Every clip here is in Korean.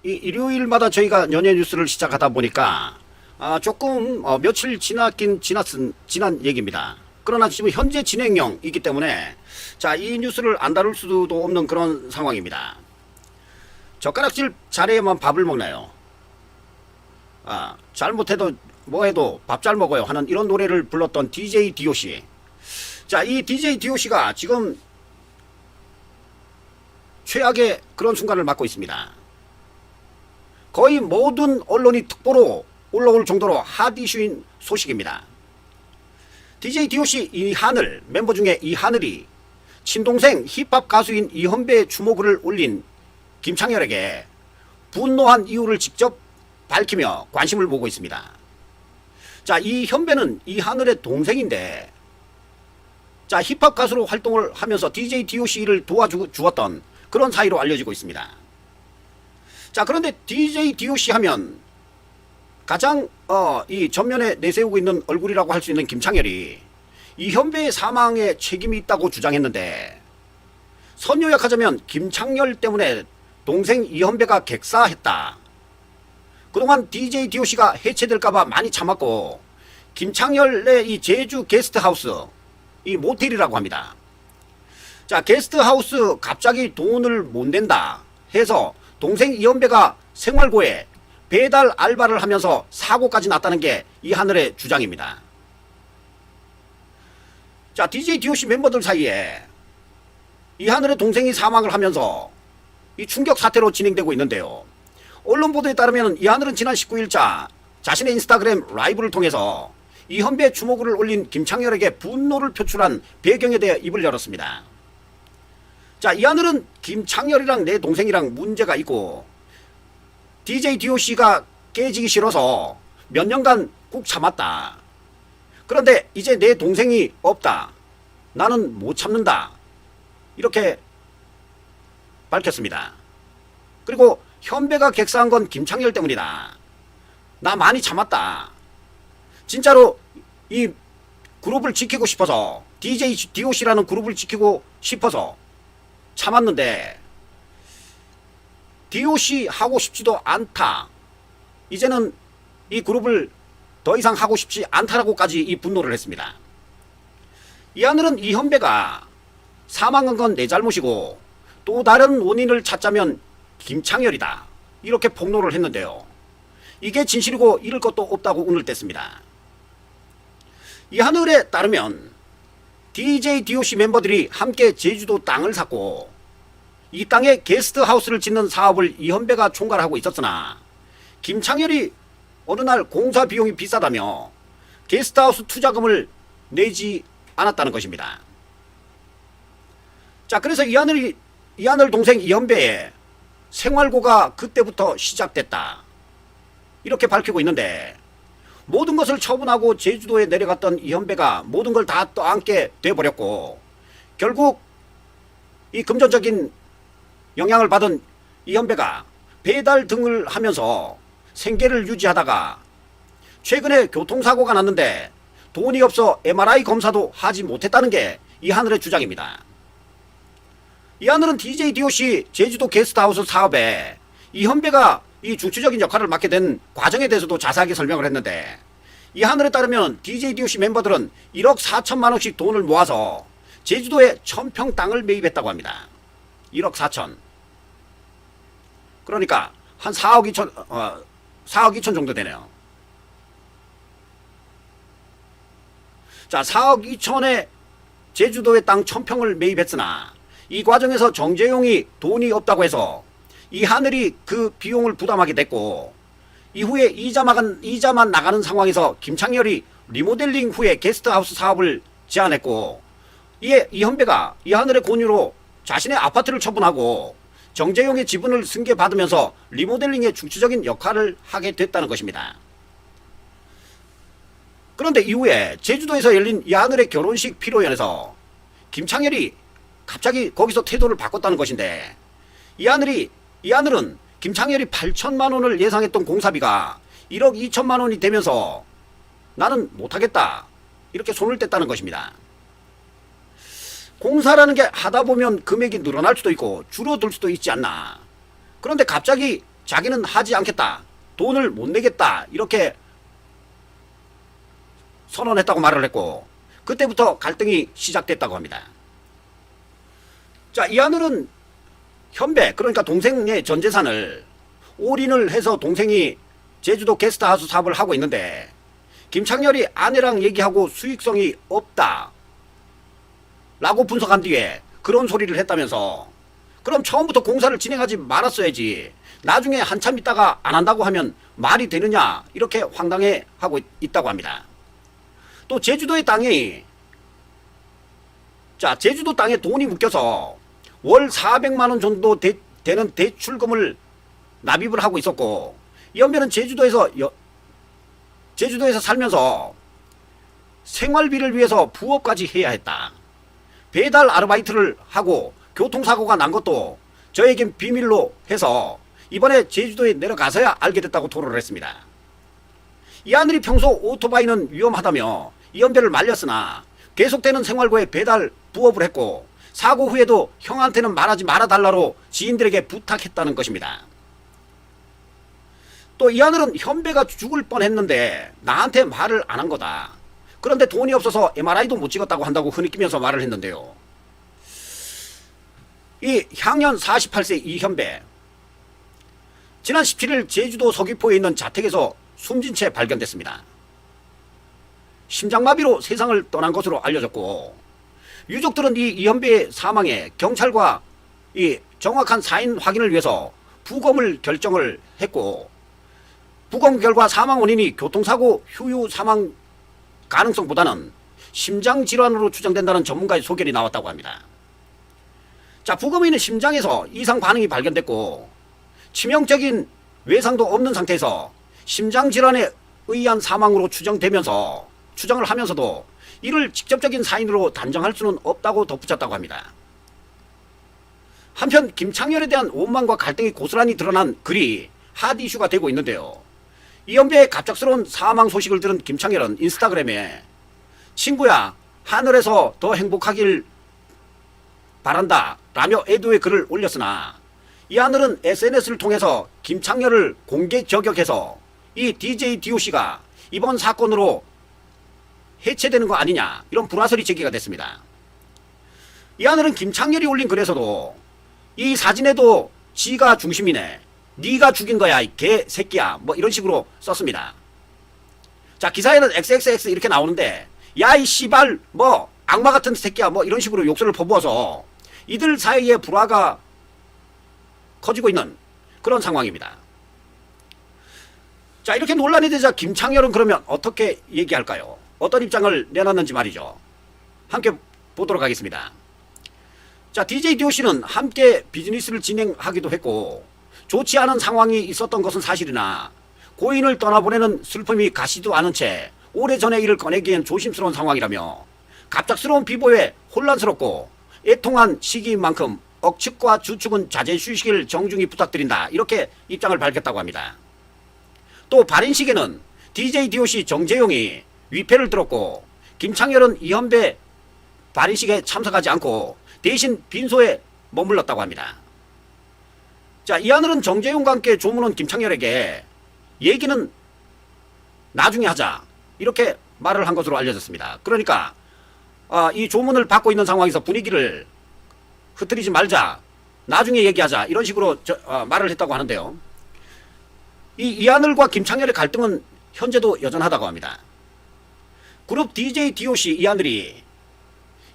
이 일요일마다 저희가 연예 뉴스를 시작하다 보니까 조금 며칠 지난 얘기입니다. 그러나 지금 현재 진행형이기 때문에 자, 이 뉴스를 안 다룰 수도 없는 그런 상황입니다. 젓가락질 잘해야만 밥을 먹나요? 잘못해도 뭐해도 밥 잘 먹어요 하는 이런 노래를 불렀던 DJ DOC. 자, 이 DJ DOC가 지금 최악의 그런 순간을 맞고 있습니다. 거의 모든 언론이 특보로 올라올 정도로 핫 이슈인 소식입니다. DJ DOC 이하늘 멤버 중에 이하늘이 친동생 힙합 가수인 이현배의 주목을 올린 김창렬에게 분노한 이유를 직접 밝히며 관심을 모으고 있습니다. 자, 이현배는 이하늘의 동생인데 자, 힙합 가수로 활동을 하면서 DJ DOC를 도와주었던 그런 사이로 알려지고 있습니다. 자, 그런데 DJ DOC 하면 가장 이 전면에 내세우고 있는 얼굴이라고 할 수 있는 김창렬이 이현배의 사망에 책임이 있다고 주장했는데 선요약하자면 김창렬 때문에 동생 이현배가 객사했다. 그동안 DJ DOC가 해체될까봐 많이 참았고 김창렬의 이 제주 게스트하우스 이 모텔이라고 합니다. 자, 게스트하우스 갑자기 돈을 못 낸다 해서 동생 이현배가 생활고에 배달 알바를 하면서 사고까지 났다는 게 이하늘의 주장입니다. 자, DJ DOC 멤버들 사이에 이하늘의 동생이 사망을 하면서 이 충격 사태로 진행되고 있는데요. 언론 보도에 따르면 이하늘은 지난 19일자 자신의 인스타그램 라이브를 통해서 이현배의 주목을 올린 김창렬에게 분노를 표출한 배경에 대해 입을 열었습니다. 자, 이하늘은 김창렬이랑 내 동생이랑 문제가 있고 DJ DOC가 깨지기 싫어서 몇 년간 꾹 참았다. 그런데 이제 내 동생이 없다. 나는 못 참는다. 이렇게 밝혔습니다. 그리고 현배가 객사한 건 김창렬 때문이다. 나 많이 참았다. 진짜로 이 그룹을 지키고 싶어서 DJ DOC라는 그룹을 지키고 싶어서 참았는데 DOC 하고 싶지도 않다. 이제는 이 그룹을 더 이상 하고 싶지 않다라고까지 이 분노를 했습니다. 이하늘은 이현배가 사망한 건 내 잘못이고 또 다른 원인을 찾자면 김창렬이다. 이렇게 폭로를 했는데요. 이게 진실이고 잃을 것도 없다고 운을 뗐습니다. 이하늘에 따르면 DJ DOC 멤버들이 함께 제주도 땅을 샀고 이 땅에 게스트하우스를 짓는 사업을 이현배가 총괄하고 있었으나 김창렬이 어느 날 공사 비용이 비싸다며 게스트하우스 투자금을 내지 않았다는 것입니다. 자, 그래서 이하늘 동생 이현배의 생활고가 그때부터 시작됐다. 이렇게 밝히고 있는데 모든 것을 처분하고 제주도에 내려갔던 이현배가 모든 걸 다 떠안게 돼버렸고 결국 이 금전적인 영향을 받은 이현배가 배달 등을 하면서 생계를 유지하다가 최근에 교통사고가 났는데 돈이 없어 MRI 검사도 하지 못했다는 게 이하늘의 주장입니다. 이하늘은 DJ DOC 제주도 게스트하우스 사업에 이현배가 이 중추적인 역할을 맡게 된 과정에 대해서도 자세하게 설명을 했는데 이하늘에 따르면 DJ DOC member들은 1억 4천만 원씩 돈을 모아서 제주도에 1000평 땅을 매입했다고 합니다. 1억 4천. 그러니까 한 4억 2천 정도 되네요. 자, 4억 2천에 제주도의 땅 1000평을 매입했으나 이 과정에서 정재용이 돈이 없다고 해서 이하늘이 그 비용을 부담하게 됐고 이후에 이자만 나가는 상황에서 김창렬이 리모델링 후에 게스트하우스 사업을 제안했고 이에 이현배가 이하늘의 권유로 자신의 아파트를 처분하고 정재용의 지분을 승계받으면서 리모델링의 중추적인 역할을 하게 됐다는 것입니다. 그런데 이후에 제주도에서 열린 이하늘의 결혼식 피로연에서 김창렬이 갑자기 거기서 태도를 바꿨다는 것인데 이하늘은 김창렬이 8천만 원을 예상했던 공사비가 1억 2천만 원이 되면서 나는 못하겠다 이렇게 손을 뗐다는 것입니다. 공사라는 게 하다 보면 금액이 늘어날 수도 있고 줄어들 수도 있지 않나. 그런데 갑자기 자기는 하지 않겠다, 돈을 못 내겠다 이렇게 선언했다고 말을 했고, 그때부터 갈등이 시작됐다고 합니다. 자, 이 하늘은 현배, 그러니까 동생의 전 재산을 올인을 해서 동생이 제주도 게스트하우스 사업을 하고 있는데, 김창렬이 아내랑 얘기하고 수익성이 없다 라고 분석한 뒤에 그런 소리를 했다면서, 그럼 처음부터 공사를 진행하지 말았어야지, 나중에 한참 있다가 안 한다고 하면 말이 되느냐, 이렇게 황당해 하고 있다고 합니다. 또 제주도의 땅이, 자, 제주도 땅에 돈이 묶여서 월 400만원 정도 되는 대출금을 납입을 하고 있었고, 이현배는 제주도에서 살면서 생활비를 위해서 부업까지 해야 했다. 배달 아르바이트를 하고 교통사고가 난 것도 저에겐 비밀로 해서 이번에 제주도에 내려가서야 알게 됐다고 토로를 했습니다. 이 하늘이 평소 오토바이는 위험하다며 이현배를 말렸으나 계속되는 생활고에 배달 부업을 했고, 사고 후에도 형한테는 말하지 말아달라로 지인들에게 부탁했다는 것입니다. 또 이 하늘은 현배가 죽을 뻔했는데 나한테 말을 안 한 거다. 그런데 돈이 없어서 MRI도 못 찍었다고 한다고 흐느끼면서 말을 했는데요. 이 향년 48세 이현배, 지난 17일 제주도 서귀포에 있는 자택에서 숨진 채 발견됐습니다. 심장마비로 세상을 떠난 것으로 알려졌고, 유족들은 이 이현배의 사망에 경찰과 이 정확한 사인 확인을 위해서 부검을 결정을 했고, 부검 결과 사망 원인이 교통사고 후유 사망 가능성보다는 심장질환으로 추정된다는 전문가의 소견이 나왔다고 합니다. 자, 부검에는 심장에서 이상 반응이 발견됐고 치명적인 외상도 없는 상태에서 심장질환에 의한 사망으로 추정을 하면서도 이를 직접적인 사인으로 단정할 수는 없다고 덧붙였다고 합니다. 한편 김창렬에 대한 원망과 갈등이 고스란히 드러난 글이 핫 이슈가 되고 있는데요. 이현배의 갑작스러운 사망 소식을 들은 김창렬은 인스타그램에 친구야, 하늘에서 더 행복하길 바란다 라며 애도의 글을 올렸으나, 이 하늘은 SNS를 통해서 김창렬을 공개 저격해서 이 DJ DOC가 이번 사건으로 해체되는 거 아니냐, 이런 불화설이 제기가 됐습니다. 이 하늘은 김창렬이 올린 글에서도 이 사진에도 지가 중심이네, 네가 죽인 거야 이 개새끼야, 뭐 이런 식으로 썼습니다. 자, 기사에는 XXX 이렇게 나오는데, 야 이 씨발 뭐 악마 같은 새끼야 뭐 이런 식으로 욕설을 퍼부어서 이들 사이에 불화가 커지고 있는 그런 상황입니다. 자, 이렇게 논란이 되자 김창렬은 그러면 어떻게 얘기할까요? 어떤 입장을 내놨는지 말이죠. 함께 보도록 하겠습니다. 자, DJ DOC는 함께 비즈니스를 진행하기도 했고 좋지 않은 상황이 있었던 것은 사실이나 고인을 떠나보내는 슬픔이 가시도 않은 채 오래전의 일을 꺼내기엔 조심스러운 상황이라며 갑작스러운 비보에 혼란스럽고 애통한 시기인 만큼 억측과 주축은 자제해 주시길 정중히 부탁드린다, 이렇게 입장을 밝혔다고 합니다. 또 발인식에는 DJ DOC 정재용이 위패를 들었고 김창렬은 이현배 발인식에 참석하지 않고 대신 빈소에 머물렀다고 합니다. 자, 이 하늘은 정재용과 함께 조문은 김창렬에게 얘기는 나중에 하자, 이렇게 말을 한 것으로 알려졌습니다. 그러니까 이 조문을 받고 있는 상황에서 분위기를 흐트리지 말자, 나중에 얘기하자, 이런 식으로 말을 했다고 하는데요. 이 하늘과 김창렬의 갈등은 현재도 여전하다고 합니다. 그룹 DJ DOC 이 하늘이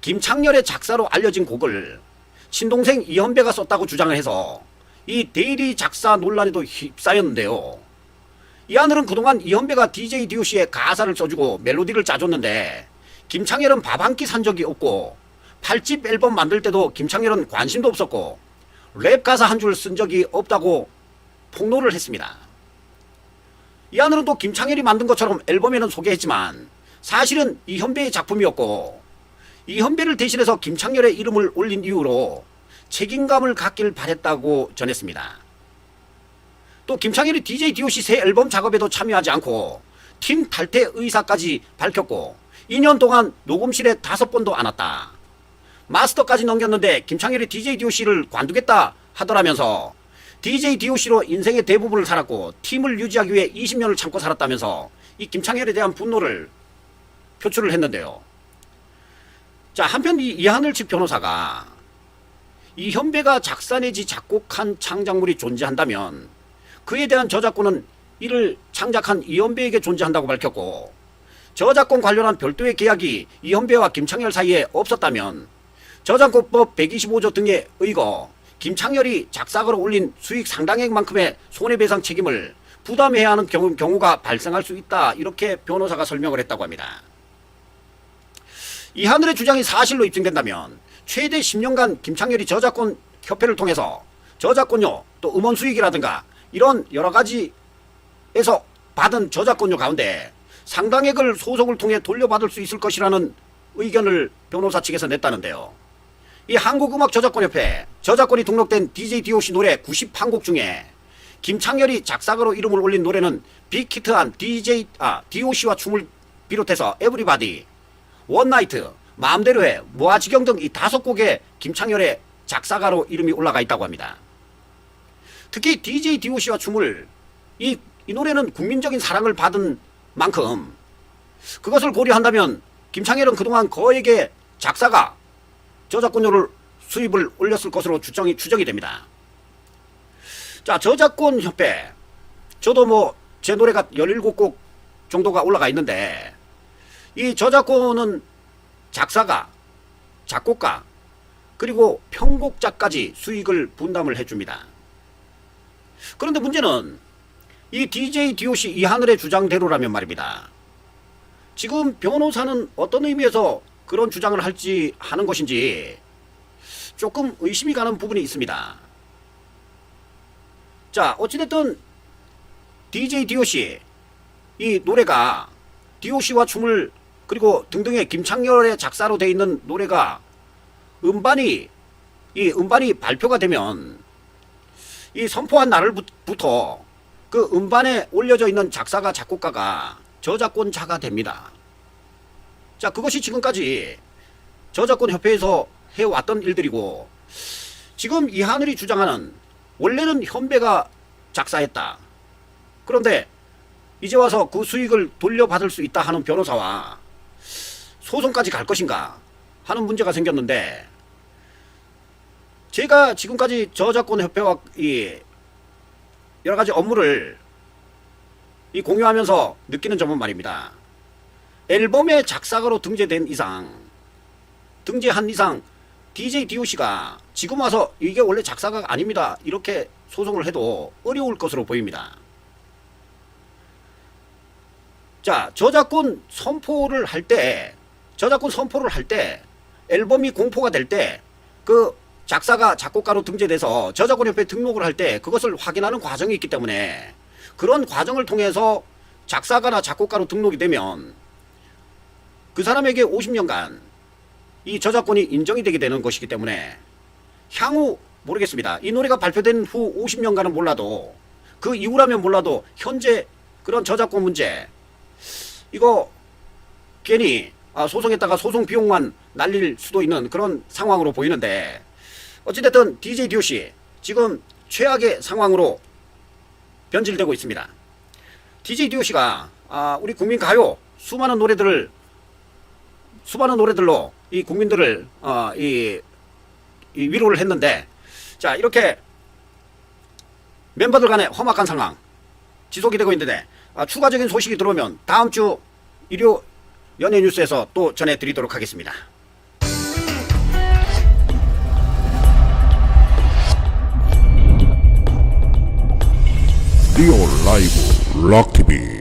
김창렬의 작사로 알려진 곡을 친동생 이현배가 썼다고 주장을 해서 이 대리 작사 논란에도 휩싸였는데요. 이 하늘은 그동안 이현배가 DJ DOC의 가사를 써주고 멜로디를 짜줬는데 김창렬은 밥 한 끼 산 적이 없고 8집 앨범 만들 때도 김창렬은 관심도 없었고 랩 가사 한 줄 쓴 적이 없다고 폭로를 했습니다. 이 하늘은 또 김창렬이 만든 것처럼 앨범에는 소개했지만 사실은 이현배의 작품이었고 이현배를 대신해서 김창렬의 이름을 올린 이유로 책임감을 갖길 바랬다고 전했습니다. 또 김창렬이 DJ DOC 새 앨범 작업에도 참여하지 않고 팀 탈퇴 의사까지 밝혔고 2년 동안 녹음실에 5번도 안 왔다. 마스터까지 넘겼는데 김창렬이 DJ DOC를 관두겠다 하더라면서 DJ DOC로 인생의 대부분을 살았고 팀을 유지하기 위해 20년을 참고 살았다면서 이 김창렬에 대한 분노를 표출을 했는데요. 자, 한편 이 이하늘 측 변호사가 이 현배가 작사 내지 작곡한 창작물이 존재한다면 그에 대한 저작권은 이를 창작한 이현배에게 존재한다고 밝혔고, 저작권 관련한 별도의 계약이 이현배와 김창렬 사이에 없었다면 저작권법 125조 등에 의거 김창렬이 작사가로 올린 수익 상당액만큼의 손해배상 책임을 부담해야 하는 경우가 발생할 수 있다, 이렇게 변호사가 설명을 했다고 합니다. 이하늘의 주장이 사실로 입증된다면 최대 10년간 김창렬이 저작권 협회를 통해서 저작권료 또 음원 수익이라든가 이런 여러 가지에서 받은 저작권료 가운데 상당액을 소송을 통해 돌려받을 수 있을 것이라는 의견을 변호사 측에서 냈다는데요. 이 한국음악저작권협회 저작권이 등록된 DJ DOC 노래 91곡 중에 김창렬이 작사가로 이름을 올린 노래는 빅히트한 DOC와 춤을 비롯해서 에브리바디, 원나이트, 마음대로 해, 무아지경 등 이 5곡에 김창렬의 작사가로 이름이 올라가 있다고 합니다. 특히 DJ DOC와 춤을 이 노래는 국민적인 사랑을 받은 만큼 그것을 고려한다면 김창렬은 그동안 거액의 작사가 저작권료를 수입을 올렸을 것으로 추정이 됩니다. 자, 저작권 협회, 저도 뭐 제 노래가 17곡 정도가 올라가 있는데 이 저작권은 작사가, 작곡가, 그리고 편곡자까지 수익을 분담을 해줍니다. 그런데 문제는 이 DJ DOC 이하늘의 주장대로라면 말입니다. 지금 변호사는 어떤 의미에서 그런 주장을 하는 것인지 조금 의심이 가는 부분이 있습니다. 자, 어찌됐든 DJ DOC 이 노래가 DOC와 춤을 그리고 등등의 김창렬의 작사로 되어 있는 노래가 음반이 발표가 되면 이 선포한 날부터 그 음반에 올려져 있는 작사가 작곡가가 저작권자가 됩니다. 자, 그것이 지금까지 저작권협회에서 해왔던 일들이고, 지금 이하늘이 주장하는 원래는 현배가 작사했다, 그런데 이제 와서 그 수익을 돌려받을 수 있다 하는 변호사와 소송까지 갈 것인가 하는 문제가 생겼는데, 제가 지금까지 저작권협회와 이 여러 가지 업무를 공유하면서 느끼는 점은 말입니다. 앨범의 작사가로 등재한 이상 DJ DOC가 지금 와서 이게 원래 작사가가 아닙니다, 이렇게 소송을 해도 어려울 것으로 보입니다. 자, 저작권 선포를 할 때 앨범이 공포가 될 때 그 작사가 작곡가로 등재돼서 저작권협회에 등록을 할 때 그것을 확인하는 과정이 있기 때문에 그런 과정을 통해서 작사가나 작곡가로 등록이 되면 그 사람에게 50년간 이 저작권이 인정이 되게 되는 것이기 때문에 향후 모르겠습니다. 이 노래가 발표된 후 50년간은 몰라도 그 이후라면 몰라도 현재 그런 저작권 문제 이거 괜히 소송했다가 소송 비용만 날릴 수도 있는 그런 상황으로 보이는데, 어찌됐든 DJ DOC 지금 최악의 상황으로 변질되고 있습니다. DJ DOC가 우리 국민 가요 수많은 노래들로 이 국민들을 이 위로를 했는데, 자, 이렇게 멤버들 간의 험악한 상황 지속이 되고 있는데, 추가적인 소식이 들어오면 다음 주 일요 연예 뉴스에서 또 전해드리도록 하겠습니다. 리오 라이브 록TV